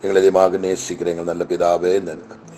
ഞങ്ങളധികமாக നേസിക്കുന്ന ഞങ്ങൾ നല്ല പിതാവേ,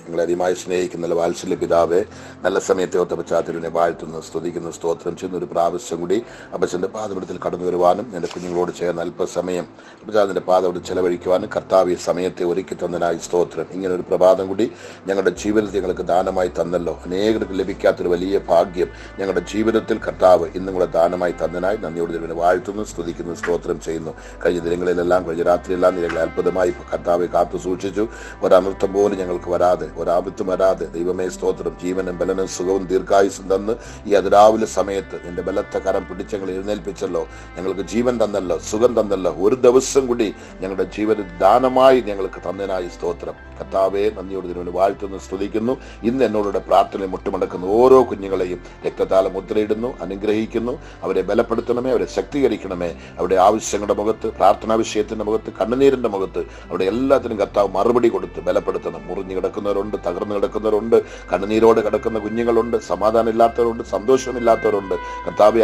ഞങ്ങളധികമായി സ്നേഹിക്കുന്ന നല്ല വാത്സല്യ പിതാവേ, നല്ല സമയത്തെ ഒത്ത പശ്ചാത്തലിനെ വാഴ്ത്തുന്നു, സ്തുതിക്കുന്നു, സ്തോത്രം ചെയ്യുന്ന ഒരു പ്രാവശ്യം കൂടി അപ്പച്ചൻ്റെ പാദപീഠത്തിൽ കടന്നു വരുവാനും എൻ്റെ കുഞ്ഞുങ്ങളോട് ചേർന്ന് അല്പസമയം അപ്പച്ചാതിൻ്റെ പാദോട് ചെലവഴിക്കുവാനും കർത്താവ് സമയത്തെ ഒരുക്കി തന്നതിനായി സ്തോത്രം. ഇങ്ങനെ ഒരു പ്രഭാതം കൂടി ഞങ്ങളുടെ ജീവിതത്തിൽ ഞങ്ങൾക്ക് ദാനമായി തന്നല്ലോ. അനേകർക്ക് ലഭിക്കാത്തൊരു വലിയ ഭാഗ്യം ഞങ്ങളുടെ ജീവിതത്തിൽ കർത്താവ് ഇന്നും കൂടെ ദാനമായി തന്നതിനായി നന്ദിയോട് ദൈവനെ വാഴ്ത്തുന്നു, സ്തുതിക്കുന്നു, സ്തോത്രം ചെയ്യുന്നു. കഴിഞ്ഞ ദിനങ്ങളിലെല്ലാം, കഴിഞ്ഞ രാത്രിയെല്ലാം ഞങ്ങളെ അത്ഭുതമായി കർത്താവെ കാത്തു സൂക്ഷിച്ചു. ഒരനർത്ഥം പോലും ഞങ്ങൾക്ക് വരാതെ, ഒരാപത്തും വരാതെ ദൈവമേ സ്തോത്രം. ജീവനും ബലനും സുഖവും ദീർഘായുസ്സും തന്ന് ഈ അതിരാവിലെ സമയത്ത് നിന്റെ ബലത്തെ കരം പിടിച്ച് ഞങ്ങൾ എഴുന്നേൽപ്പിച്ചല്ലോ. ഞങ്ങൾക്ക് ജീവൻ തന്നല്ലോ, സുഖം തന്നല്ലോ. ഒരു ദിവസം കൂടി ഞങ്ങളുടെ ജീവിതത്തിൽ ദാനമായി ഞങ്ങൾക്ക് തന്നതിനായി സ്തോത്രം. കർത്താവെ നന്ദിയോട് ദൈവനെ വാഴ്ത്തുന്നു, സ്തുതിക്കുന്നു. ഇന്ന് എന്നോടുടെ പ്രാർത്ഥനയിൽ മുട്ടുമടക്കുന്ന ഓരോ കുഞ്ഞുങ്ങളെയും രക്തത്താൽ മുദ്രയിടുന്നു, അനുഗ്രഹിക്കുന്നു. അവരെ ബലപ്പെടുത്തണമേ, അവരെ ശക്തീകരിക്കണമേ. അവരുടെ ആവശ്യങ്ങളുടെ മുഖത്ത്, പ്രാർത്ഥനാ വിഷയത്തിന്റെ മുഖത്ത്, കണ്ണുനീരിന്റെ മുഖത്ത് അവിടെ എല്ലാത്തിനും കർത്താവ് മറുപടി കൊടുത്ത് ബലപ്പെടുത്തണം. മുറിഞ്ഞു കിടക്കുന്നവരുണ്ട്, തകർന്നു കിടക്കുന്നവരുണ്ട്, കണ്ണുനീരോട് കിടക്കുന്ന കുഞ്ഞുങ്ങളുണ്ട്, സമാധാനം ഇല്ലാത്തവരുണ്ട്, സന്തോഷമില്ലാത്തവരുണ്ട്. കർത്താവെ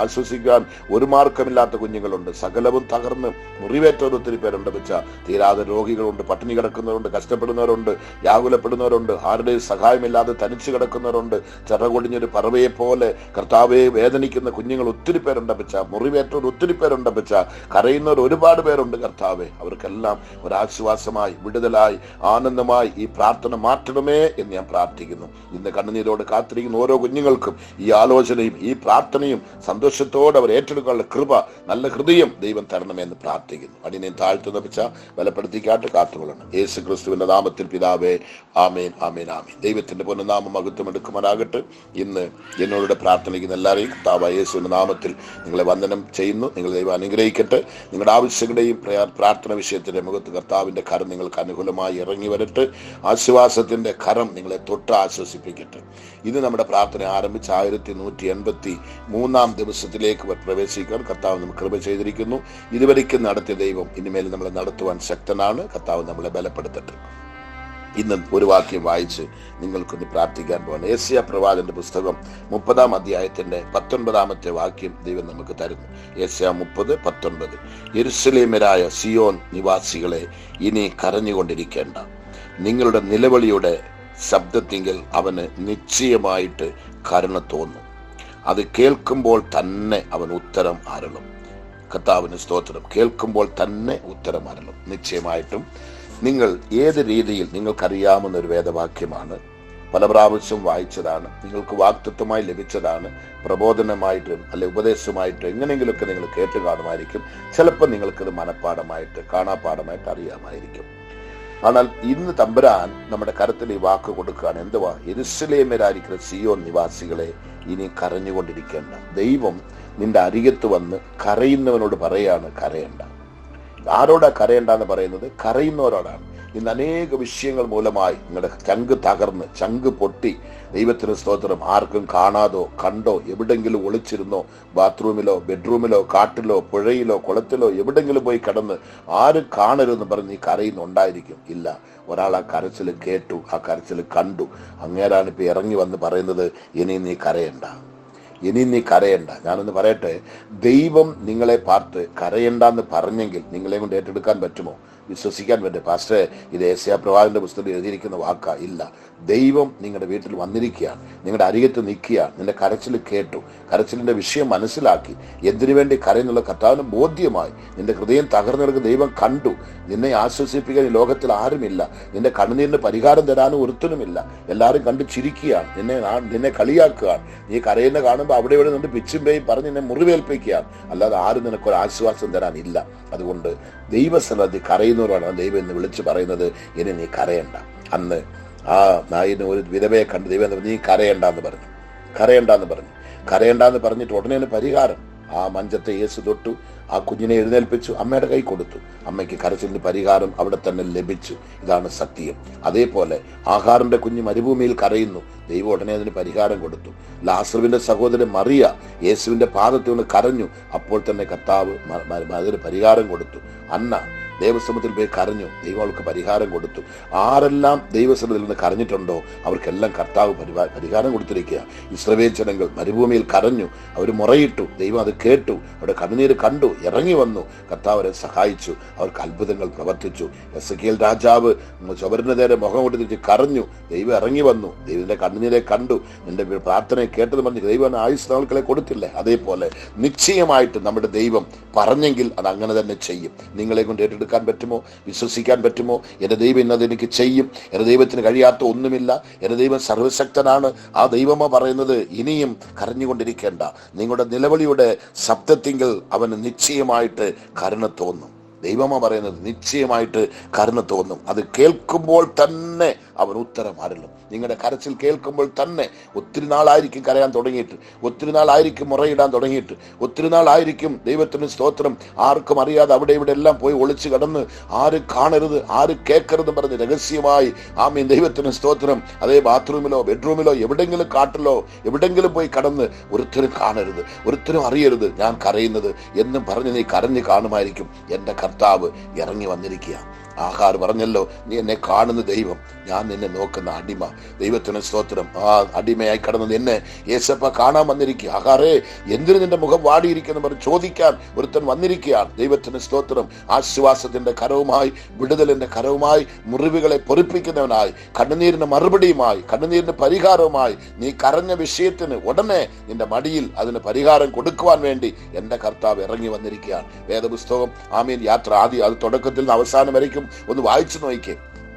ആശ്വസിക്കാൻ ഒരു മാർഗമില്ലാത്ത കുഞ്ഞുങ്ങളുണ്ട്. സകലവും തകർന്ന് മുറിവേറ്റവർ ഒത്തിരി പേരുണ്ട്. വെച്ച തീരാതെ രോഗികളുണ്ട്, പട്ടിണി കിടക്കുന്നവരുണ്ട്, കഷ്ടപ്പെടുന്നവരുണ്ട്, വ്യാകുലപ്പെടുന്നവരുണ്ട്, ആരുടെയും സഹായമില്ലാതെ തനിച്ചു കിടക്കുന്നവരുണ്ട്. ചിറകൊടിഞ്ഞൊരു പറവയെ പോലെ കർത്താവെ വേദനിക്കുന്ന കുഞ്ഞുങ്ങൾ ഒത്തിരി പേരുണ്ട്. വെച്ച മുറിവേറ്റവർ ഒത്തിരി പേരുണ്ട്. വെച്ച കരയുന്നവർ ഒരുപാട് പേരുണ്ട്. കർത്താവെ അവർക്കെല്ലാം ഒരാശ്വാസമായി, വിടുതലായി, ആനന്ദമായി ഈ പ്രാർത്ഥന മാറ്റണമേ എന്ന് ഞാൻ പ്രാർത്ഥിക്കുന്നു. ഇന്ന് കണ്ണുനീരോട് കാത്തിരിക്കുന്ന ഓരോ കുഞ്ഞുങ്ങൾക്കും ഈ ആലോചനയും ഈ പ്രാർത്ഥനയും സന്തോഷത്തോടെ അവർ ഏറ്റെടുക്കാനുള്ള കൃപ, നല്ല ഹൃദയം ദൈവം തരണമെന്ന് പ്രാർത്ഥിക്കുന്നു. അടിനെ താഴ്ത്തുന്ന പിച്ച ബലപ്പെടുത്തിക്കാട്ട് കാത്തുകൊള്ളണം. യേശു ക്രിസ്തുവിന്റെ നാമത്തിൽ പിതാവേ, ആമേൻ, ആമേൻ, ആമേൻ. ദൈവത്തിന്റെ പൊന്നുനാമം മഹത്വം എടുക്കുമാറാകട്ടെ. ഇന്ന് എന്നോട് പ്രാർത്ഥനിക്കുന്ന എല്ലാവരെയും കർത്താവായ യേശുവിന്റെ നാമത്തിൽ നിങ്ങളെ വന്ദനം ചെയ്യുന്നു. നിങ്ങൾ ദൈവം അനുഗ്രഹിക്കട്ടെ. നിങ്ങളുടെ ആവശ്യങ്ങളുടെയും പ്രാർത്ഥന വിഷയത്തിന്റെ മുഖത്ത് കർത്താവിന്റെ കരം നിങ്ങൾക്ക് അനുകൂലമായി ഇറങ്ങി വരട്ടെ. ആശ്വാസത്തിന്റെ കരം നിങ്ങളെ തൊട്ട് ആശ്വസിപ്പിക്കട്ടെ. ഇത് നമ്മുടെ പ്രാർത്ഥന ആരംഭിച്ച 1183 ദിവസത്തിലേക്ക് പ്രവേശിക്കാൻ കർത്താവ് നമുക്ക് കൃപ ചെയ്തിരിക്കുന്നു. ഇതുവരെയ്ക്കും നടത്തിയ ദൈവം ഇനിമേൽ നമ്മളെ നടത്തുവാൻ ശക്തനാണ്. കർത്താവ് നമ്മളെ ബലപ്പെടുത്തട്ടെ. ഇന്ന് ഒരു വാക്യം വായിച്ച് നിങ്ങൾക്കൊന്ന് പ്രാർത്ഥിക്കാൻ പോകണം. യെശയ്യാ പ്രവാചകന്റെ പുസ്തകം 30-ാം അധ്യായത്തിന്റെ 19-ാമത്തെ വാക്യം ദൈവം നമുക്ക് തരുന്നു. യെശയ്യാ 30:19. യെരൂശലേമ്യരായ സിയോൻ നിവാസികളെ, ഇനി കരഞ്ഞുകൊണ്ടിരിക്കേണ്ട. നിങ്ങളുടെ നിലവിളിയുടെ ശബ്ദത്തിങ്കിൽ അവന് നിശ്ചയമായിട്ട് കരുണ തോന്നും. അത് കേൾക്കുമ്പോൾ തന്നെ അവൻ ഉത്തരം അരുളും. കർത്താവിന് സ്തോത്രം. കേൾക്കുമ്പോൾ തന്നെ ഉത്തരം അരുളും. നിശ്ചയമായിട്ടും നിങ്ങൾ ഏത് രീതിയിൽ നിങ്ങൾക്കറിയാവുന്ന ഒരു വേദവാക്യമാണ്. പല പ്രാവശ്യവും വായിച്ചതാണ്, നിങ്ങൾക്ക് വാക്തത്വമായി ലഭിച്ചതാണ്, പ്രബോധനമായിട്ടും അല്ലെ ഉപദേശമായിട്ടും എങ്ങനെയെങ്കിലുമൊക്കെ നിങ്ങൾ കേട്ട് കാണുമായിരിക്കും. ചിലപ്പോൾ നിങ്ങൾക്കത് മനഃപ്പാഠമായിട്ട്, കാണാപ്പാഠമായിട്ട് അറിയാമായിരിക്കും. എന്നാൽ ഇന്ന് തമ്പുരാൻ നമ്മുടെ കരത്തിൽ ഈ വാക്ക് കൊടുക്കുകയാണ്. എന്തുവാ? യെരൂശലേമ്യരായിരിക്കുന്ന സിയോൻ നിവാസികളെ, ഇനി കരഞ്ഞുകൊണ്ടിരിക്കേണ്ട. ദൈവം നിന്റെ അരികത്ത് വന്ന് കരയുന്നവനോട് പറയാണ്, കരയണ്ട. ആരോടാ കരയണ്ടെന്ന് പറയുന്നത്? കരയുന്നവരോടാണ്. ഇന്ന് അനേക വിഷയങ്ങൾ മൂലമായി നിങ്ങളുടെ ചങ്ക് തകർന്ന്, ചങ്ക് പൊട്ടി, ദൈവത്തിന് സ്തോത്രം, ആർക്കും കാണാതോ കണ്ടോ എവിടെങ്കിലും ഒളിച്ചിരുന്നോ, ബാത്റൂമിലോ ബെഡ്റൂമിലോ കാട്ടിലോ പുഴയിലോ കുളത്തിലോ എവിടെങ്കിലും പോയി കിടന്ന് ആരും കാണരുതെന്ന് പറഞ്ഞ് നീ കരയുന്നുണ്ടായിരിക്കും. ഇല്ല, ഒരാൾ ആ കരച്ചിൽ കേട്ടു, ആ കരച്ചിൽ കണ്ടു. അങ്ങേരാണ് ഇപ്പൊ ഇറങ്ങി വന്ന് പറയുന്നത്, ഇനി നീ കരയണ്ട, ഇനി നീ കരയണ്ട. ഞാനൊന്ന് പറയട്ടെ, ദൈവം നിങ്ങളെ പാർത്ത് കരയണ്ടെന്ന് പറഞ്ഞെങ്കിൽ നിങ്ങളെ കൊണ്ട് ഏറ്റെടുക്കാൻ പറ്റുമോ? വിശ്വസിക്കാൻ പറ്റും? പാസ്റ്ററെ, ഇത് യെശയ്യാ പ്രവാചകന്റെ പുസ്തകത്തിൽ എഴുതിയിരിക്കുന്ന വാക്കാ? ഇല്ല. ദൈവം നിങ്ങളുടെ വീട്ടിൽ വന്നിരിക്കുകയാണ്, നിങ്ങളുടെ അരികത്ത് നിൽക്കുകയാണ്. നിന്റെ കരച്ചിൽ കേട്ടു, കരച്ചിലിന്റെ വിഷയം മനസ്സിലാക്കി, എന്തിനു വേണ്ടി കരയെന്നുള്ള കർത്താവിന് ബോധ്യമായി. നിന്റെ ഹൃദയം തകർന്നെടുക്കുന്ന ദൈവം കണ്ടു. നിന്നെ ആശ്വസിപ്പിക്കാൻ ഈ ലോകത്തിൽ ആരുമില്ല. നിന്റെ കണ്ണുനീരിന് പരിഹാരം തരാനും ഒരുത്തനുമില്ല. എല്ലാവരും കണ്ട് ചിരിക്കുകയാണ്, നിന്നെ കളിയാക്കുകയാണ്. നീ കരയുന്ന കാണുമ്പോൾ അവിടെ ഇവിടെ നിന്ന് പിച്ചും പേയും പറഞ്ഞ് നിന്നെ മുറിവേൽപ്പിക്കുകയാണ്. അല്ലാതെ ആരും നിനക്കൊരു ആശ്വാസം തരാനില്ല. അതുകൊണ്ട് ദൈവസ്ഥലത്ത് കരയുന്നവരാണ് ദൈവം എന്ന് വിളിച്ച് പറയുന്നത്, ഇനി നീ കരയണ്ട. അന്ന് ആ നായിന് ഒരു വിധവയെ കണ്ട് ദൈവം നീ കരയണ്ടെന്ന് പറഞ്ഞു. കരയണ്ടെന്ന് പറഞ്ഞിട്ട് ഉടനെ പരിഹാരം. ആ മഞ്ചത്തെ യേശു തൊട്ടു, ആ കുഞ്ഞിനെ എഴുന്നേൽപ്പിച്ചു, അമ്മയുടെ കൈ കൊടുത്തു. അമ്മയ്ക്ക് കരച്ചിലിന് പരിഹാരം അവിടെ തന്നെ ലഭിച്ചു. ഇതാണ് സത്യം. അതേപോലെ ആഹാറിന്റെ കുഞ്ഞ് മരുഭൂമിയിൽ കരയുന്നു, ദൈവം ഉടനെ അതിന് പരിഹാരം കൊടുത്തു. ലാസറുവിന്റെ സഹോദരൻ മറിയ യേശുവിന്റെ പാദത്തിൽ നിന്ന് കരഞ്ഞു, അപ്പോൾ തന്നെ കർത്താവ് അതിന് പരിഹാരം കൊടുത്തു. അന്ന ദൈവസമൂഹത്തിൽ പോയി കരഞ്ഞു. ദൈവം അവൾക്ക് പരിഹാരം കൊടുത്തു. ആരെല്ലാം ദൈവസമൂഹത്തിൽ നിന്ന് കരഞ്ഞിട്ടുണ്ടോ അവർക്കെല്ലാം കർത്താവ് പരിഹാരം കൊടുത്തിരിക്കുക. ഇസ്രായേൽ ജനങ്ങൾ മരുഭൂമിയിൽ കരഞ്ഞു, അവർ മുറയിട്ടു, ദൈവം അത് കേട്ടു, അവരുടെ കണ്ണുനീര് കണ്ടു, ഇറങ്ങി വന്നു. കർത്താവ് അവരെ സഹായിച്ചു, അവർക്ക് അത്ഭുതങ്ങൾ പ്രവർത്തിച്ചു. എസെക്കിയേൽ രാജാവ് ചുവരിന് നേരെ മുഖം കൊണ്ട് തിരിച്ച് കരഞ്ഞു, ദൈവം ഇറങ്ങി വന്നു, ദൈവത്തിന്റെ കണ്ണുനീരെ കണ്ടു, നിന്റെ പ്രാർത്ഥനയെ കേട്ടത് പറഞ്ഞ് ദൈവം ആയുസ് നാളുകളെ കൊടുത്തില്ലേ? അതേപോലെ നിശ്ചയമായിട്ട് നമ്മുടെ ദൈവം പറഞ്ഞെങ്കിൽ അത് അങ്ങനെ തന്നെ ചെയ്യും. നിങ്ങളെ കൊണ്ട് ഏറ്റെടുക്കാൻ പറ്റുമോ? വിശ്വസിക്കാൻ പറ്റുമോ? എന്റെ ദൈവം ഇന്നത് എനിക്ക് ചെയ്യും. എന്റെ ദൈവത്തിന് കഴിയാത്ത ഒന്നുമില്ല. എന്റെ ദൈവം സർവശക്തനാണ്. ആ ദൈവമോ പറയുന്നത് ഇനിയും കരഞ്ഞുകൊണ്ടിരിക്കേണ്ട. നിങ്ങളുടെ നിലവിളിയുടെ ശബ്ദത്തിങ്കിൽ അവന് നിശ്ചയമായിട്ട് കരുണ തോന്നും. ദൈവമ പറയുന്നത് നിശ്ചയമായിട്ട് കരുണ തോന്നും. അത് കേൾക്കുമ്പോൾ തന്നെ അവൻ ഉത്തരം അരുളും. നിങ്ങളുടെ കരച്ചിൽ കേൾക്കുമ്പോൾ തന്നെ ഒത്തിരി നാളായിരിക്കും കരയാൻ തുടങ്ങിയിട്ട്, ഒത്തിരി നാളായിരിക്കും മുറയിടാൻ തുടങ്ങിയിട്ട്, ഒത്തിരി നാളായിരിക്കും ദൈവത്തിന് സ്തോത്രം ആർക്കും അറിയാതെ അവിടെ ഇവിടെ എല്ലാം പോയി ഒളിച്ചു കടന്ന് ആരും കാണരുത്, ആരും കേൾക്കരുത് പറഞ്ഞ് രഹസ്യമായി ആമീൻ ദൈവത്തിന് സ്തോത്രം അതേ ബാത്റൂമിലോ ബെഡ്റൂമിലോ എവിടെങ്കിലും കാട്ടിലോ എവിടെങ്കിലും പോയി കടന്ന് ഒരുത്തരും കാണരുത്, ഒരുത്തരും അറിയരുത് ഞാൻ കരയുന്നത് എന്നും പറഞ്ഞ് നീ കരഞ്ഞ് കാണുമായിരിക്കും. എൻ്റെ കർത്താവ് ഇറങ്ങി വന്നിരിക്കുക. ആഹാർ പറഞ്ഞല്ലോ, നീ എന്നെ കാണുന്ന ദൈവം, ഞാൻ നിന്നെ നോക്കുന്ന അടിമ. ദൈവത്തിന് സ്തോത്രം. ആ അടിമയായി കടന്നത് എന്നെ യേശപ്പ കാണാൻ വന്നിരിക്കുക. ആഹാറേ എന്തിനു നിന്റെ മുഖം വാടിയിരിക്കുന്നു പറഞ്ഞ് ചോദിക്കാൻ ഒരുത്തൻ വന്നിരിക്കുകയാണ്. ദൈവത്തിന് സ്തോത്രം. ആശ്വാസത്തിന്റെ കരവുമായി, വിടുതലിന്റെ കരവുമായി, മുറിവുകളെ പൊറിപ്പിക്കുന്നവനായി, കണ്ണുനീരിന് മറുപടിയുമായി, കണ്ണുനീരിന് പരിഹാരവുമായി, നീ കരഞ്ഞ വിഷയത്തിന് ഉടനെ നിന്റെ മടിയിൽ അതിന് പരിഹാരം കൊടുക്കുവാൻ വേണ്ടി എന്റെ കർത്താവ് ഇറങ്ങി വന്നിരിക്കുകയാണ്. വേദപുസ്തകം ആമീൻ യാത്ര ആദ്യം അത് തുടക്കത്തിൽ നിന്ന് അവസാനം വരയ്ക്കും ഒന്ന് വായിച്ചു നോക്കിക്കേ.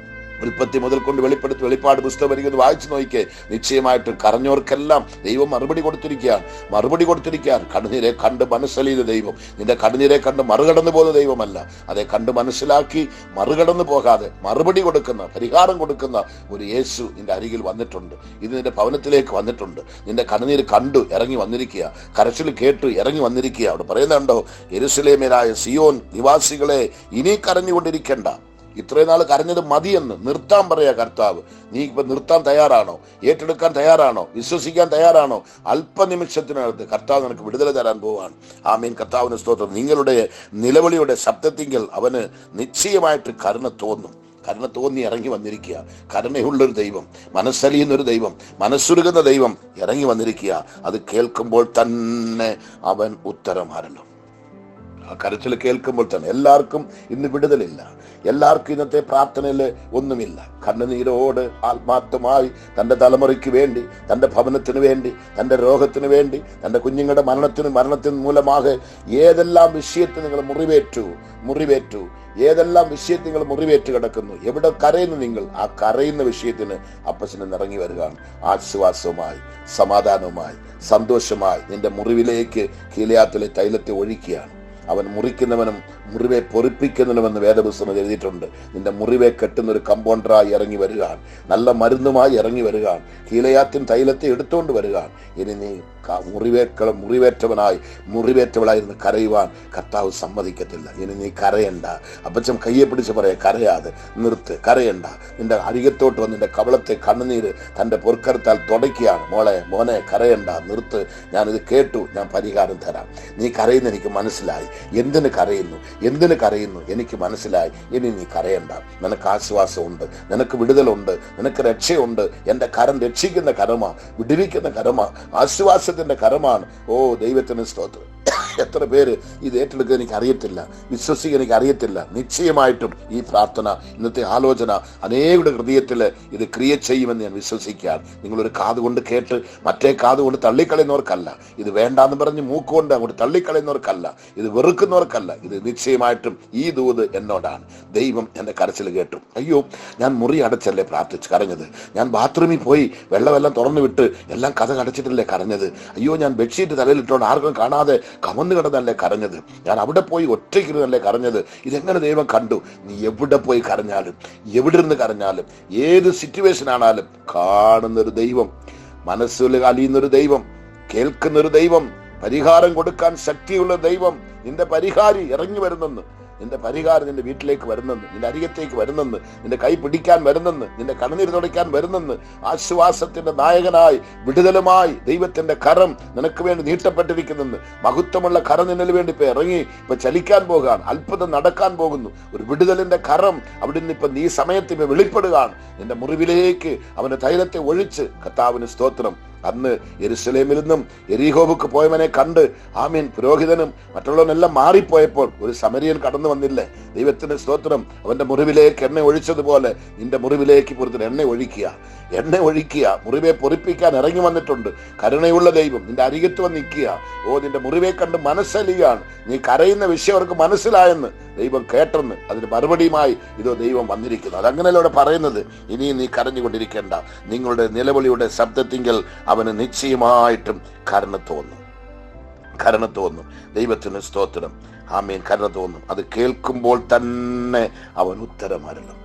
ഉൽപ്പത്തി മുതൽ കൊണ്ട് വെളിപ്പാട് പുസ്തകം വരികയെന്ന് വായിച്ചു നോക്കിക്കേ. നിശ്ചയമായിട്ട് കരഞ്ഞവർക്കെല്ലാം ദൈവം മറുപടി കൊടുത്തിരിക്കുകയാണ്. കണ്ണുനീരെ കണ്ട് മനസ്സലിയുന്ന ദൈവം നിന്റെ കണ്ണുനീരെ കണ്ട് മറുകടന്നു പോകുന്ന ദൈവമല്ല. അതെ, കണ്ട് മനസ്സിലാക്കി മറുകടന്നു പോകാതെ മറുപടി കൊടുക്കുന്ന, പരിഹാരം കൊടുക്കുന്ന ഒരു യേശു നിന്റെ അരികിൽ വന്നിട്ടുണ്ട്. ഇത് നിന്റെ ഭവനത്തിലേക്ക് വന്നിട്ടുണ്ട്. നിന്റെ കണ്ണുനീര് കണ്ടു ഇറങ്ങി വന്നിരിക്കുക, കരച്ചിൽ കേട്ടു ഇറങ്ങി വന്നിരിക്കുക. അവിടെ പറയുന്നുണ്ടോ, യെരൂശലേമ്യരായ സിയോൻ നിവാസികളെ ഇനി കരഞ്ഞുകൊണ്ടിരിക്കേണ്ട, ഇത്രയും നാൾ കരഞ്ഞത് മതിയെന്ന് നിർത്താൻ പറയാ കർത്താവ്. നീ ഇപ്പൊ നിർത്താൻ തയ്യാറാണോ? ഏറ്റെടുക്കാൻ തയ്യാറാണോ? വിശ്വസിക്കാൻ തയ്യാറാണോ? അല്പനിമിഷത്തിനകത്ത് കർത്താവ് നിനക്ക് വിടുതല തരാൻ പോവാണ്. ആമീൻ. കർത്താവിന് സ്തോത്രം. നിങ്ങളുടെ നിലവിളിയുടെ ശബ്ദത്തിങ്കിൽ അവന് നിശ്ചയമായിട്ട് കരുണ തോന്നും. കരുണ തോന്നി ഇറങ്ങി വന്നിരിക്കുക. കരുണയുള്ളൊരു ദൈവം, മനസ്സലിയുന്നൊരു ദൈവം, മനസ്സുരുകുന്ന ദൈവം ഇറങ്ങി വന്നിരിക്കുക. അത് കേൾക്കുമ്പോൾ തന്നെ അവൻ ഉത്തരം അരുളും. ആ കരച്ചിൽ കേൾക്കുമ്പോൾ തന്നെ എല്ലാവർക്കും ഇന്ന് വിടുതലില്ല. എല്ലാവർക്കും ഇന്നത്തെ പ്രാർത്ഥനയിൽ ഒന്നുമില്ല. കണ്ണുനീരോട് ആത്മാർത്ഥമായി തൻ്റെ തലമുറയ്ക്ക് വേണ്ടി, തൻ്റെ ഭവനത്തിന് വേണ്ടി, തൻ്റെ രോഗത്തിന് വേണ്ടി, തൻ്റെ കുഞ്ഞുങ്ങളുടെ മരണത്തിന് മൂലமாக ഏതെല്ലാം വിഷയത്തിൽ നിങ്ങൾ മുറിവേറ്റു, ഏതെല്ലാം വിഷയത്തിൽ നിങ്ങൾ മുറിവേറ്റ് കിടക്കുന്നു, എവിടെ കരയുന്നു നിങ്ങൾ, ആ കരയുന്ന വിഷയത്തിന് അപ്പച്ചന് ഇറങ്ങി വരികയാണ്. ആശ്വാസവുമായി, സമാധാനവുമായി, സന്തോഷമായി നിന്റെ മുറിവിലേക്ക് കീലയാത്തിലെ തൈലത്തെ ഒഴിക്കുകയാണ്. അവൻ മുറിക്കുന്നവനും മുറിവെ പൊറിപ്പിക്കുന്നവനുമെന്ന് വേദപുസ്തകം എഴുതിയിട്ടുണ്ട്. നിന്റെ മുറിവെ കെട്ടുന്ന ഒരു കമ്പൗണ്ടറായി ഇറങ്ങി വരികയാണ്. നല്ല മരുന്നുമായി ഇറങ്ങി വരികയാണ്. കീലയാത്തിൻ തൈലത്തെ എടുത്തുകൊണ്ട് വരികയാണ്. ഇനി നീ മുറിവേറ്റവളായിരുന്നു കരയുവാൻ കർത്താവ് സമ്മതിക്കത്തില്ല. ഇനി നീ കരയണ്ട. അപ്പച്ചൻ കയ്യെ പിടിച്ച് പറയാ, കരയാതെ നിർത്ത്, കരയണ്ട. നിന്റെ അരികത്തോട്ട് വന്ന് നിന്റെ കവളത്തെ കണ്ണുനീര് തന്റെ പൊറുക്കരത്താൽ തുടയ്ക്കുകയാണ്. മോനെ കരയണ്ട, നിർത്ത്. ഞാനിത് കേട്ടു, ഞാൻ പരിഹാരം തരാം. നീ കരയുന്ന എനിക്ക് മനസ്സിലായി. എന്തിന് കരയുന്നു എനിക്ക് മനസ്സിലായി. ഇനി നീ കരയണ്ട. നിനക്ക് ആശ്വാസമുണ്ട്, നിനക്ക് വിടുതലുണ്ട്, നിനക്ക് രക്ഷയുണ്ട്. എന്റെ കരം രക്ഷിക്കുന്ന കരമാ, വിടുവിക്കുന്ന കരമാ, ആശ്വാസത്തിന്റെ കരമാണ്. ഓ ദൈവത്തിന് സ്തോത്രം. എത്ര പേര് ഇത് ഏറ്റെടുക്കുക എനിക്ക് അറിയത്തില്ല, വിശ്വസിക്കുക എനിക്ക് അറിയത്തില്ല. നിശ്ചയമായിട്ടും ഈ പ്രാർത്ഥന, ഇന്നത്തെ ആലോചന അനേകരുടെ ഹൃദയത്തിൽ ഇത് ക്രിയ ചെയ്യുമെന്ന് ഞാൻ വിശ്വസിക്കുകയാണ്. നിങ്ങളൊരു കാതുകൊണ്ട് കേട്ട് മറ്റേ കാതുകൊണ്ട് തള്ളിക്കളയുന്നവർക്കല്ല, ഇത് വേണ്ടാന്ന് പറഞ്ഞ് മൂക്കുകൊണ്ട് അങ്ങോട്ട് തള്ളിക്കളയുന്നവർക്കല്ല, ഇത് വെറുക്കുന്നവർക്കല്ല. ഇത് നിശ്ചയമായിട്ടും ഈ ദൂത് എന്നോടാണ്. ദൈവം എന്റെ കരച്ചിൽ കേട്ടു. അയ്യോ, ഞാൻ മുറി അടച്ചല്ലേ പ്രാർത്ഥിച്ച് കരഞ്ഞത്. ഞാൻ ബാത്റൂമിൽ പോയി വെള്ളമെല്ലാം തുറന്നു വിട്ട് എല്ലാം കഥ അടച്ചിട്ടല്ലേ കരഞ്ഞത്. അയ്യോ, ഞാൻ ബെഡ്ഷീറ്റ് തലയിലിട്ടോണ്ട് ആർക്കും കാണാതെ കമന്ന് കിടന്നല്ലേ കരഞ്ഞത്. ഞാൻ അവിടെ പോയി ഒറ്റയ്ക്കിരുന്നല്ലേ കരഞ്ഞത്. ഇതെങ്ങനെ ദൈവം കണ്ടു? നീ എവിടെ പോയി കരഞ്ഞാലും, എവിടെ ഇരുന്ന് കരഞ്ഞാലും, ഏത് സിറ്റുവേഷൻ ആണാലും കാണുന്നൊരു ദൈവം, മനസ്സിൽ അലിയുന്നൊരു ദൈവം, കേൾക്കുന്നൊരു ദൈവം, പരിഹാരം കൊടുക്കാൻ ശക്തിയുള്ള ദൈവം, നിന്റെ പരിഹാരി ഇറങ്ങി വരുന്നെന്ന് നിന്റെ പരിഹാരം നിന്റെ വീട്ടിലേക്ക് വരുന്നെന്ന്, നിന്റെ അരികത്തേക്ക് വരുന്നെന്ന്, നിന്റെ കൈ പിടിക്കാൻ വരുന്നെന്ന്, നിന്റെ കണ്ണുനീർ തുടയ്ക്കാൻ വരുന്നെന്ന്. ആശ്വാസത്തിന്റെ നായകനായി വിടുതലുമായി ദൈവത്തിന്റെ കരം നിനക്ക് വേണ്ടി നീട്ടപ്പെട്ടിരിക്കുന്നെന്ന്. മഹത്വമുള്ള കരം നിന്നിൽ വേണ്ടി ഇപ്പൊ ഇറങ്ങി ഇപ്പൊ ചലിക്കാൻ പോകുകയാണ്. അത്ഭുതം നടക്കാൻ പോകുന്നു. ഒരു വിടുതലിന്റെ കരം അവിടെ നിന്ന് ഇപ്പൊ ഈ സമയത്ത് ഇപ്പൊ വെളിപ്പെടുകയാണ്. നിന്റെ മുറിവിലേക്ക് അവന്റെ തൈലത്തെ ഒഴിച്ച്. കർത്താവിന് സ്തോത്രം. അന്ന് യെരൂശലേമിൽ നിന്നും യെരിഹോവുക്ക് പോയവനെ കണ്ട് ആമീൻ പുരോഹിതനും മറ്റുള്ളവനെല്ലാം മാറിപ്പോയപ്പോൾ ഒരു സമരിയൻ കടന്നു വന്നില്ലേ? ദൈവത്തിന്റെ സ്തോത്രം. അവന്റെ മുറിവിലേക്ക് എണ്ണ ഒഴിച്ചതുപോലെ നിന്റെ മുറിവിലേക്ക് പുറത്തിന് എണ്ണ ഒഴിക്കുക. മുറിവെ പൊറിപ്പിക്കാൻ ഇറങ്ങി വന്നിട്ടുണ്ട് കരുണയുള്ള ദൈവം. നിന്റെ അരികത്ത് വന്ന് നിൽക്കുക. നിന്റെ മുറിവെ കണ്ട് മനസ്സലിയാണ്. നീ കരയുന്ന വിഷയം അവർക്ക് മനസ്സിലായെന്ന് ദൈവം കേട്ടെന്ന് അതിന് മറുപടിയുമായി ഇതോ ദൈവം വന്നിരിക്കുന്നു. അതങ്ങനെയല്ലേ പറയുന്നത്. ഇനിയും നീ കരഞ്ഞുകൊണ്ടിരിക്കേണ്ട. നിങ്ങളുടെ നിലവിളിയുടെ ശബ്ദത്തിങ്കിൽ അവന് നിശ്ചയമായിട്ടും കരുണ തോന്നും. ദൈവത്തിന് സ്തോത്രം. ആമേൻ. കരുണ തോന്നും. അത് കേൾക്കുമ്പോൾ തന്നെ അവൻ ഉത്തരമരുളും.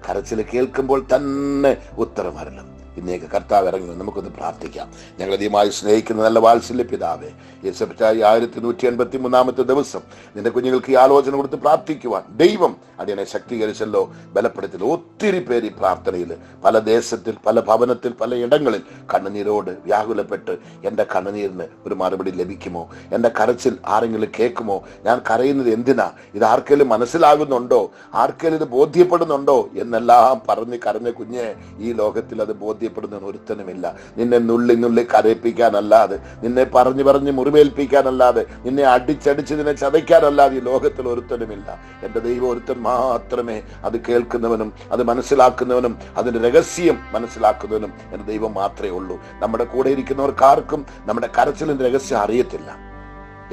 കരച്ചിൽ കേൾക്കുമ്പോൾ തന്നെ ഉത്തരമരുളും. ഇന്നേക്ക് കർത്താവ് ഇറങ്ങി. നമുക്കൊന്ന് പ്രാർത്ഥിക്കാം. ഞങ്ങൾ അധികമായി സ്നേഹിക്കുന്ന നല്ല വാത്സല്യ പിതാവേ, ഈ സെപ്റ്റംബർ 1183 ദിവസം നിന്റെ കുഞ്ഞുങ്ങൾക്ക് ഈ ആലോചന കൊടുത്ത് പ്രാർത്ഥിക്കുവാൻ ദൈവം അടിയനെ ശക്തീകരിച്ചല്ലോ, ബലപ്പെടുത്തി. ഒത്തിരി പേര് ഈ പ്രാർത്ഥനയിൽ പല ദേശത്തിൽ, പല ഭവനത്തിൽ, പല ഇടങ്ങളിൽ കണ്ണുനീരോട് വ്യാകുലപ്പെട്ട് എൻ്റെ കണ്ണുനീരിന് ഒരു മറുപടി ലഭിക്കുമോ, എൻ്റെ കരച്ചിൽ ആരെങ്കിലും കേൾക്കുമോ, ഞാൻ കരയുന്നത് എന്തിനാ, ഇത് ആർക്കെങ്കിലും മനസ്സിലാകുന്നുണ്ടോ, ആർക്കെങ്കിലും ഇത് ബോധ്യപ്പെടുന്നുണ്ടോ എന്നെല്ലാം പറഞ്ഞ് കരഞ്ഞ കുഞ്ഞെ, ഈ ലോകത്തിൽ അത് ബോധ്യപ്പെടുന്ന ഒരുത്തനുമില്ല. നിന്നെ നുള്ളി കരയിപ്പിക്കാനല്ലാതെ, നിന്നെ പറഞ്ഞു മുറിവേൽപ്പിക്കാനല്ലാതെ, നിന്നെ അടിച്ചടിച്ച് നിന്നെ ചതയ്ക്കാനല്ലാതെ ഈ ലോകത്തിൽ ഒരുത്തനുമില്ല. എൻ്റെ ദൈവം ഒരുത്തൻ മാത്രമേ അത് കേൾക്കുന്നവനും അത് മനസ്സിലാക്കുന്നവനും അതിന്റെ രഹസ്യം മനസ്സിലാക്കുന്നവനും എൻ്റെ ദൈവം മാത്രമേ ഉള്ളൂ. നമ്മുടെ കൂടെ ഇരിക്കുന്നവർക്കാർക്കും നമ്മുടെ കരച്ചിലിന്റെ രഹസ്യം അറിയത്തില്ല.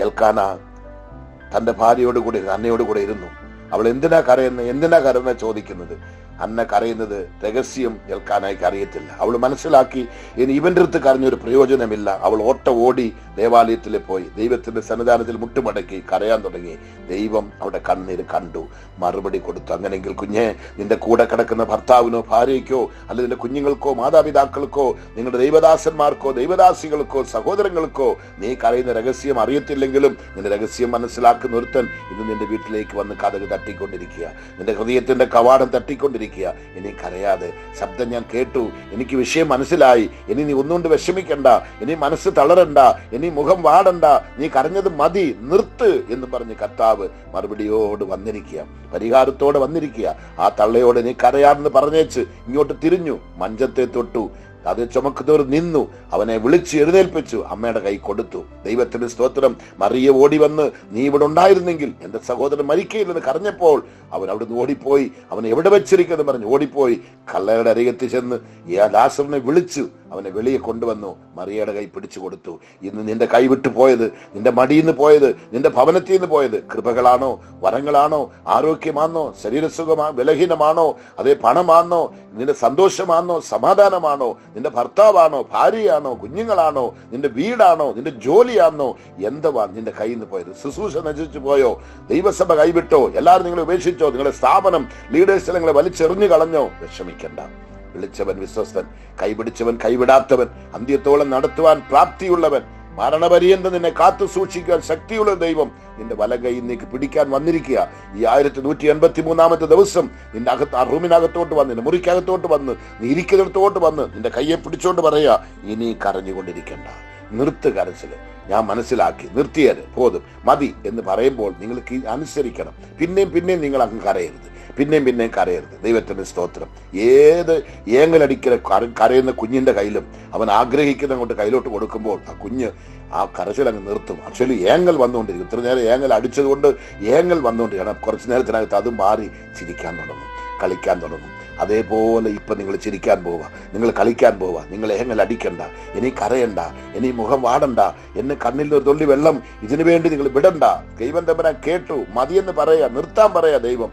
എൽക്കാന തന്റെ ഭാര്യയോടുകൂടി അന്നയോടുകൂടെ ഇരുന്നു. അവൾ എന്തിനാ കരയുന്ന ചോദിക്കുന്നത്. അന്ന കരയുന്നത് രഹസ്യം എൽക്കാനായിക്ക് അറിയത്തില്ല. അവൾ മനസ്സിലാക്കി ഇനി ഇവന്റെ അടുത്ത് കരഞ്ഞൊരു പ്രയോജനമില്ല. അവൾ ഓടി ദേവാലയത്തിൽ പോയി ദൈവത്തിന്റെ സന്നിധാനത്തിൽ മുട്ടുമടക്കി കരയാൻ തുടങ്ങി. ദൈവം അവിടെ കണ്ണീര് കണ്ടു, മറുപടി കൊടുത്തു. അങ്ങനെയെങ്കിൽ കുഞ്ഞെ, നിന്റെ കൂടെ കിടക്കുന്ന ഭർത്താവിനോ ഭാര്യയ്ക്കോ അല്ലെ നിന്റെ കുഞ്ഞുങ്ങൾക്കോ മാതാപിതാക്കൾക്കോ നിങ്ങളുടെ ദൈവദാസന്മാർക്കോ ദൈവദാസികൾക്കോ സഹോദരങ്ങൾക്കോ നീ കരയുന്ന രഹസ്യം അറിയത്തില്ലെങ്കിലും നിന്റെ രഹസ്യം മനസ്സിലാക്കുന്ന ഒരുത്തൻ ഇന്ന് നിന്റെ വീട്ടിലേക്ക് വന്ന് കതക് തട്ടിക്കൊണ്ടിരിക്കുക, നിന്റെ ഹൃദയത്തിന്റെ കവാടം തട്ടിക്കൊണ്ടിരിക്കുക. ഇനി കരയാതെ. ശബ്ദം ഞാൻ കേട്ടു, എനിക്ക് വിഷയം മനസ്സിലായി. ഇനി നീ ഒന്നുകൊണ്ട് വിഷമിക്കണ്ട, ഇനി മനസ്സ് തളരണ്ട, ഇനി മുഖം വാടണ്ട, നീ കരഞ്ഞത് മതി, നിർത്ത് എന്ന് പറഞ്ഞ് കർത്താവ് മറുപടിയോട് വന്നിരിക്കുക, പരിഹാരത്തോടെ വന്നിരിക്കുക. ആ തള്ളയോട് നീ കരയാമെന്ന് പറഞ്ഞേച്ച് ഇങ്ങോട്ട് തിരിഞ്ഞു, മഞ്ചത്തെ തൊട്ടു, അത് ചുമക്കുന്നവർ നിന്നു, അവനെ വിളിച്ച് എഴുന്നേൽപ്പിച്ചു, അമ്മയുടെ കൈ കൊടുത്തു. ദൈവത്തിന്റെ സ്തോത്രം. മറിയ ഓടി വന്ന് നീ ഇവിടെ ഉണ്ടായിരുന്നെങ്കിൽ എന്റെ സഹോദരൻ മരിക്കയില്ലെന്ന് കരഞ്ഞപ്പോൾ അവൻ അവിടുന്ന് ഓടിപ്പോയി. അവൻ എവിടെ വെച്ചിരിക്കുന്നു പറഞ്ഞ് ഓടിപ്പോയി കല്ലയുടെ അരികത്ത് ചെന്ന് ലാസറിനെ വിളിച്ചു അവനെ വെളിയെ കൊണ്ടുവന്നു. മറിയയുടെ കൈ പിടിച്ചു കൊടുത്തു. ഇന്ന് നിന്റെ കൈ വിട്ടു പോയത്, നിന്റെ മടിയിൽ നിന്ന് പോയത്, നിന്റെ ഭവനത്തിൽ നിന്ന് പോയത് കൃപകളാണോ, വരങ്ങളാണോ, ആരോഗ്യമാണോ, ശരീരസുഖമാണോ, ബലഹീനമാണോ, അതേ പണമാണോ, നിന്റെ സന്തോഷമാണോ, സമാധാനമാണോ, നിന്റെ ഭർത്താവാണോ, ഭാര്യയാണോ, കുഞ്ഞുങ്ങളാണോ, നിന്റെ വീടാണോ, നിന്റെ ജോലിയാണോ, എന്തുവാ നിന്റെ കയ്യിൽ നിന്ന് പോയത്? ശുശ്രൂഷ നശിച്ചു പോയോ? ദൈവസഭ കൈവിട്ടോ? എല്ലാവരും നിങ്ങളെ ഉപേക്ഷിച്ചോ? നിങ്ങളുടെ സ്ഥാപനം, ലീഡേഴ്സ് നിങ്ങളെ വലിച്ചെറിഞ്ഞു കളഞ്ഞോ? വിഷമിക്കണ്ട. വിളിച്ചവൻ വിശ്വസ്തൻ, കൈപിടിച്ചവൻ കൈവിടാത്തവൻ, അന്ത്യത്തോളം നടത്തുവാൻ പ്രാപ്തിയുള്ളവൻ, മരണപര്യന്തം നിന്നെ കാത്തു സൂക്ഷിക്കാൻ ശക്തിയുള്ള ദൈവം നിന്റെ വലകൈ നീക്ക് പിടിക്കാൻ വന്നിരിക്കുക. ഈ 1183 ദിവസം നിന്റെ റൂമിനകത്തോട്ട് വന്ന്, നിന്റെ മുറിക്കകത്തോട്ട് വന്ന്, നീ ഇരിക്കുന്നിടത്തോട്ട് വന്ന് നിന്റെ കയ്യെ പിടിച്ചോണ്ട് പറയാ, ഇനി കരഞ്ഞുകൊണ്ടിരിക്കണ്ട, നിർത്ത് കരച്ചില്, ഞാൻ മനസ്സിലാക്കി, നിർത്തിയത് പോതും, മതി എന്ന് പറയുമ്പോൾ നിങ്ങൾക്ക് അനുസരിക്കണം. പിന്നെയും നിങ്ങൾ അങ്ങ് കരയരുത്, പിന്നെയും കരയരുത്. ദൈവത്തിന്റെ സ്തോത്രം. ഏത് ഏങ്ങലടിക്കൽ കരയുന്ന കുഞ്ഞിന്റെ കയ്യിലും അവൻ ആഗ്രഹിക്കുന്ന കൊണ്ട് കയ്യിലോട്ട് കൊടുക്കുമ്പോൾ ആ കുഞ്ഞ് ആ കരച്ചിൽ അങ്ങ് നിർത്തും. ആക്ച്വലി ഏങ്ങൽ വന്നുകൊണ്ടിരിക്കും. ഇത്ര നേരം ഏങ്ങൽ അടിച്ചത് കൊണ്ട് ഏങ്ങൽ വന്നുകൊണ്ടിരിക്കണം. കുറച്ചു നേരത്തിനകത്ത് അത് മാറി ചിരിക്കാൻ തുടങ്ങും, കളിക്കാൻ തുടങ്ങും. അതേപോലെ ഇപ്പൊ നിങ്ങൾ ചിരിക്കാൻ പോവുക, നിങ്ങൾ കളിക്കാൻ പോവുക. നിങ്ങൾ ഏങ്ങൽ അടിക്കണ്ട, ഇനി കരയണ്ട, ഇനി മുഖം വാടണ്ട, എന്നെ കണ്ണിൽ ഒരു തുള്ളി വെള്ളം ഇതിനു വേണ്ടി നിങ്ങൾ വിടണ്ട. ദൈവം തമ്പുരാൻ കേട്ടു, മതിയെന്ന് പറയാ, നിർത്താൻ പറയാ. ദൈവം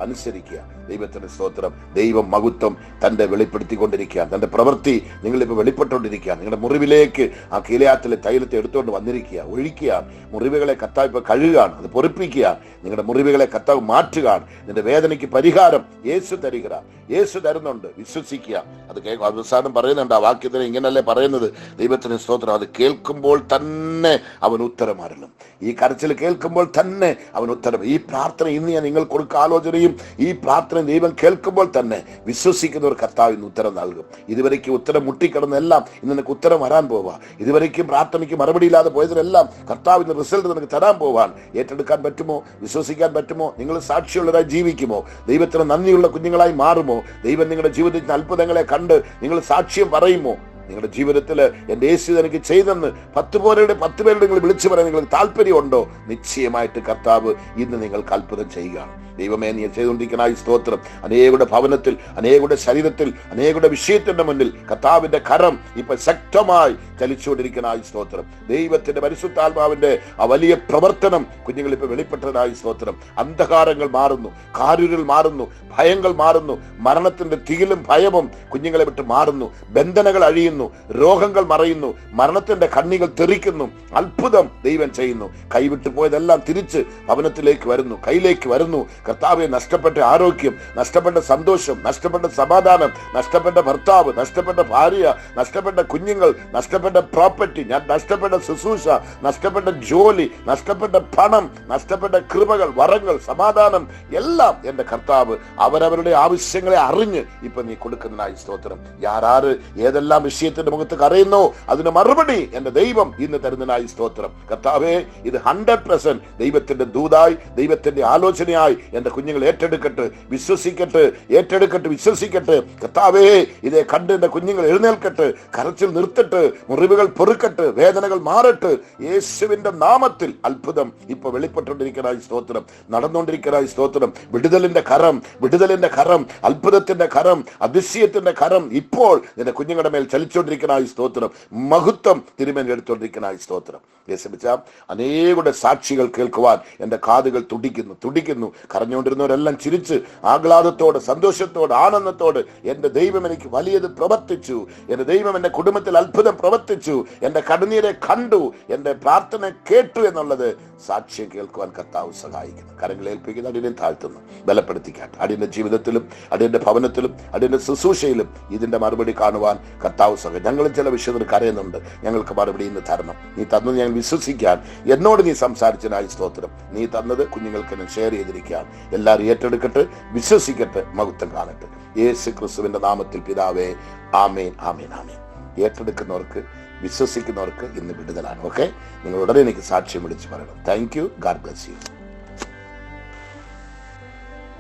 അനുസരിക്കുക. ദൈവത്തിന്റെ സ്തോത്രം. ദൈവം മഹത്വം തന്റെ വെളിപ്പെടുത്തിക്കൊണ്ടിരിക്കുക, തന്റെ പ്രവൃത്തി നിങ്ങളിപ്പോ വെളിപ്പെട്ടുകൊണ്ടിരിക്കുക. നിങ്ങളുടെ മുറിവിലേക്ക് ആ കീലയാത്തിലെ തൈലത്തെ എടുത്തുകൊണ്ട് വന്നിരിക്കുക, ഒഴിക്കുക. മുറിവുകളെ കർത്താവ് ഇപ്പൊ കഴുകുകയാണ്, അത് പൊറിപ്പിക്കുക. നിങ്ങളുടെ മുറിവുകളെ കർത്താവ് മാറ്റുകയാണ്. നിന്റെ വേദനയ്ക്ക് പരിഹാരം യേശു തരിക, യേശു തരുന്നുണ്ട്, വിശ്വസിക്കുക. അത് അവസാനം പറയുന്നുണ്ട് ആ വാക്യത്തിന് ഇങ്ങനല്ലേ പറയുന്നത്, ദൈവത്തിന് സ്തോത്രം, അത് കേൾക്കുമ്പോൾ തന്നെ അവൻ ഉത്തരം അരുളും. ഈ കരച്ചിൽ കേൾക്കുമ്പോൾ തന്നെ അവൻ ഉത്തരം. ഈ പ്രാർത്ഥന ഇന്ന് ഞാൻ നിങ്ങൾക്ക് കൊടുക്കുക ആലോചനയും ഈ പ്രാർത്ഥന ദൈവം കേൾക്കുമ്പോൾ തന്നെ വിശ്വസിക്കുന്നവർ കർത്താവ് ഇന്ന് ഉത്തരം നൽകും. ഇതുവരേക്കും ഉത്തരം മുട്ടിക്കിടന്നെല്ലാം ഇന്ന് നിനക്ക് ഉത്തരം വരാൻ പോവാ. ഇതുവരേക്കും പ്രാർത്ഥനയ്ക്ക് മറുപടി ഇല്ലാതെ പോയതിനെല്ലാം കർത്താവ് ഇന്ന് റിസൾട്ട് നിനക്ക് തരാൻ പോവാൻ. ഏറ്റെടുക്കാൻ പറ്റുമോ? വിശ്വസിക്കാൻ പറ്റുമോ? നിങ്ങൾ സാക്ഷിയുള്ളതായി ജീവിക്കുമോ? ദൈവത്തിന് നന്ദിയുള്ള കുഞ്ഞുങ്ങളായി മാറുമോ? ദൈവം നിങ്ങളുടെ ജീവിതത്തിൽ അത്ഭുതങ്ങളെ കണ്ട് നിങ്ങൾ സാക്ഷ്യം പറയുമോ? നിങ്ങളുടെ ജീവിതത്തിൽ എന്റെ യേശു എനിക്ക് ചെയ്തെന്ന് 10 പേരുടെ നിങ്ങൾ വിളിച്ചു പറയാൻ നിങ്ങൾക്ക് താല്പര്യമുണ്ടോ? നിശ്ചയമായിട്ട് കർത്താവ് ഇന്ന് നിങ്ങൾക്ക് അത്ഭുതം ചെയ്യുകയാണ്. ദൈവമേ, നീ ചെയ്തുകൊണ്ടിരിക്കുന്ന ഈ സ്തോത്രം. അനേകരുടെ ഭവനത്തിൽ, അനേകരുടെ ശരീരത്തിൽ, അനേകരുടെ വിഷയത്തിന്റെ മുന്നിൽ കർത്താവിന്റെ കരം ഇപ്പൊ ശക്തമായി ചലിച്ചുകൊണ്ടിരിക്കുന്ന ഈ സ്തോത്രം. ദൈവത്തിന്റെ പരിശുദ്ധാത്മാവിന്റെ ആ വലിയ പ്രവർത്തനം കുഞ്ഞുങ്ങൾ ഇപ്പൊ വെളിപ്പെട്ടതായി സ്തോത്രം. അന്ധകാരങ്ങൾ മാറുന്നു, കാരുകൾ മാറുന്നു, ഭയങ്ങൾ മാറുന്നു, മരണത്തിന്റെ തികിലും ഭയവും കുഞ്ഞുങ്ങളെ വിട്ട് മാറുന്നു, ബന്ധനങ്ങൾ അഴിയുന്നു, രോഗങ്ങൾ മറയുന്നു, മരണത്തിന്റെ കണ്ണികൾ തെറിക്കുന്നു. അത്ഭുതം ദൈവം ചെയ്യുന്നു. കൈവിട്ടു പോയതെല്ലാം തിരിച്ച് ഭവനത്തിലേക്ക് വരുന്നു, കയ്യിലേക്ക് വരുന്നു. കർത്താവെ, നഷ്ടപ്പെട്ട ആരോഗ്യം, നഷ്ടപ്പെട്ട സന്തോഷം, നഷ്ടപ്പെട്ട സമാധാനം, നഷ്ടപ്പെട്ട ഭർത്താവ്, നഷ്ടപ്പെട്ട ഭാര്യ, നഷ്ടപ്പെട്ട കുഞ്ഞുങ്ങൾ, നഷ്ടപ്പെട്ട പ്രോപ്പർട്ടി, നഷ്ടപ്പെട്ട ശുശ്രൂഷ, നഷ്ടപ്പെട്ട ജോലി, നഷ്ടപ്പെട്ട പണം, നഷ്ടപ്പെട്ട കൃപകൾ, വരങ്ങൾ, സമാധാനം എല്ലാം എന്റെ കർത്താവ് അവരവരുടെ ആവശ്യങ്ങളെ അറിഞ്ഞ് ഇപ്പൊ നീ കൊടുക്കുന്നതിനായി സ്തോത്രം. ആര് ഏതെല്ലാം വിഷയത്തിന്റെ മുഖത്ത് കരയുന്നോ അതിന് മറുപടി എന്റെ ദൈവം ഇന്ന് തരുന്നതിനായി സ്തോത്രം. കർത്താവേ, ഇത് 100% ദൈവത്തിന്റെ ദൂതായി, ദൈവത്തിന്റെ ആലോചനയായി എന്റെ കുഞ്ഞുങ്ങൾ ഏറ്റെടുക്കട്ടെ, വിശ്വസിക്കട്ടെ, ഏറ്റെടുക്കട്ടെ, വിശ്വസിക്കട്ടെ. കർത്താവേ, ഇതേ കണ്ട് എന്റെ കുഞ്ഞുങ്ങൾ എഴുന്നേൽക്കട്ടെ, കരച്ചിൽ നിർത്തട്ടെ, മുറിവുകൾ പൊറുക്കട്ടെ, വേദനകൾ മാറട്ടെ. യേശുവിന്റെ നാമത്തിൽ അത്ഭുതം ഇപ്പൊ വെളിപ്പെട്ടുകൊണ്ടിരിക്കുന്ന സ്തോത്രം, നടന്നുകൊണ്ടിരിക്കുന്ന സ്തോത്രം. വിടുതലിന്റെ കരം, വിടുതലിന്റെ കരം, അത്ഭുതത്തിന്റെ കരം, അതിശയത്തിന്റെ കരം ഇപ്പോൾ എന്റെ കുഞ്ഞുങ്ങളുടെ മേൽ ചലിച്ചുകൊണ്ടിരിക്കുന്ന സ്തോത്രം. മഹത്വം തിരുമേനി എടുത്തുകൊണ്ടിരിക്കുന്ന സ്തോത്രം. അനേകരുടെ സാക്ഷികൾ കേൾക്കുവാൻ എന്റെ കാതുകൾ തുടിക്കുന്നു. കരഞ്ഞുകൊണ്ടിരുന്നവരെല്ലാം ചിരിച്ച് ആഹ്ലാദത്തോടെ, സന്തോഷത്തോടെ, ആനന്ദത്തോടെ എന്റെ ദൈവം എനിക്ക് വലിയത് പ്രവർത്തിച്ചു, എന്റെ ദൈവം എന്റെ കുടുംബത്തിൽ അത്ഭുതം പ്രവർത്തിച്ചു, എന്റെ കണ്ണീരെ കണ്ടു, എന്റെ പ്രാർത്ഥന കേട്ടു എന്നുള്ളത് സാക്ഷ്യം കേൾക്കുവാൻ കർത്താവ് സഹായിക്കുന്നു. കരങ്ങൾ ഏൽപ്പിക്കുന്ന അടിയനെ താഴ്ത്തുന്നു, ബലപ്പെടുത്തിക്കാട്ടെ. അടിയന്റെ ജീവിതത്തിലും, അടിയന്റെ ഭവനത്തിലും, അടിയന്റെ ശുശ്രൂഷയിലും ഇതിന്റെ മറുപടി കാണുവാൻ കർത്താവ് സഹായിക്കും. ഞങ്ങൾ ചില വിഷയത്തിൽ കരയുന്നുണ്ട്, ഞങ്ങൾക്ക് മറുപടി ഇന്ന് തരണം. നീ തന്നത് ഞങ്ങൾ വിശ്വസിക്കാൻ എന്നോട് നീ സംസാരിച്ചതിനായി സ്തോത്രം. നീ തന്നത് കുഞ്ഞുങ്ങൾക്ക് എന്നെ ഷെയർ ചെയ്തിരിക്കാൻ എല്ലാവരും ഏറ്റെടുക്കട്ടെ, വിശ്വസിക്കട്ടെ, മഹത്വം കാണട്ടെ. യേശു ക്രിസ്തുവിന്റെ നാമത്തിൽ പിതാവേ, ആമേൻ, ആമേൻ, ആമേൻ. ഏറ്റെടുക്കുന്നവർക്ക്, വിശ്വസിക്കുന്നവർക്ക് ഇന്ന് വിടുതലാണ്. ഓക്കെ, നിങ്ങൾ ഉടനെ എനിക്ക് സാക്ഷ്യം വിളിച്ച് പറയണം. Thank you. God bless you.